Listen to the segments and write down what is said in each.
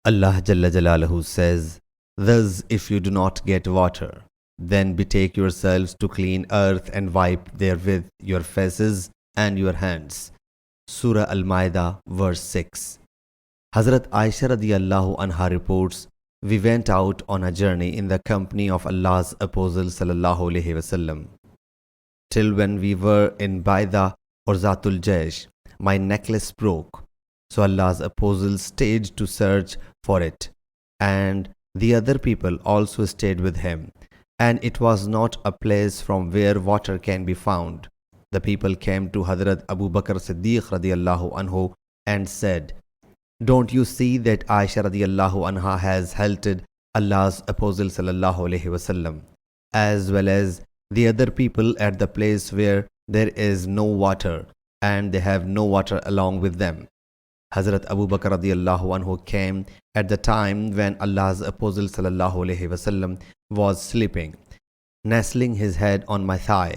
Allah Jalla Jalaluhu says, "Thus if you do not get water, then betake yourselves to clean earth and wipe therewith your faces and your hands." Surah Al-Ma'idah, verse 6. Hazrat Aisha radiyallahu anha reports, "We went out on a journey in the company of Allah's Apostle sallallahu alaihi wasallam. Till when we were in Baida or Zatul Jaish, my necklace broke. So Allah's Apostle stayed to search for it, and the other people also stayed with him. And it was not a place from where water can be found. The people came to Hazrat Abu Bakr Siddiq radiyallahu anhu and said, 'Don't you see that Aisha radiyallahu anha has halted Allah's Apostle sallallahu alaihi wasallam, as well as the other people at the place where there is no water, and they have no water along with them?' Hazrat Abu Bakr radiyallahu anhu came at the time when Allah's Apostle sallallahu alaihi wasallam was sleeping, nestling his head on my thigh.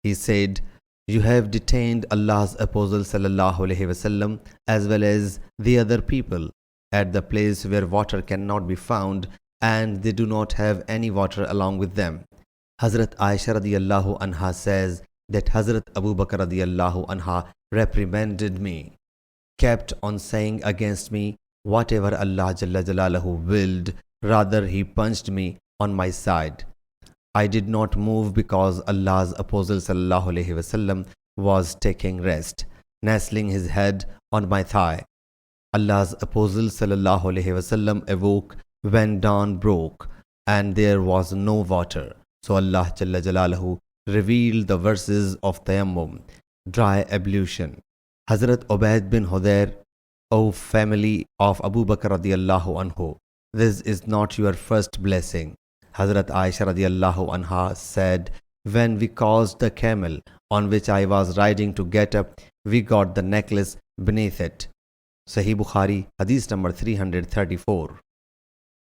He said, 'You have detained Allah's Apostle sallallahu alaihi wasallam as well as the other people at the place where water cannot be found, and they do not have any water along with them.' Hazrat Aisha radiyallahu anha says that Hazrat Abu Bakr radiyallahu anha reprimanded me, kept on saying against me whatever Allah Jalla Jalaluhu willed. Rather, he punched me on my side. I did not move because Allah's Apostle sallallahu alaihi wasallam was taking rest, nestling his head on my thigh. Allah's Apostle sallallahu alaihi wasallam awoke when dawn broke and there was no water. So Allah Jalla Jalaluhu revealed the verses of tayammum, dry ablution. Hazrat Ubaid bin Hudayr, O family of Abu Bakr radiyallahu anhu, this is not your first blessing. Hazrat Aisha radiyallahu anha said, when we caused the camel on which I was riding to get up, we got the necklace beneath it. Sahih Bukhari, Hadith number 334.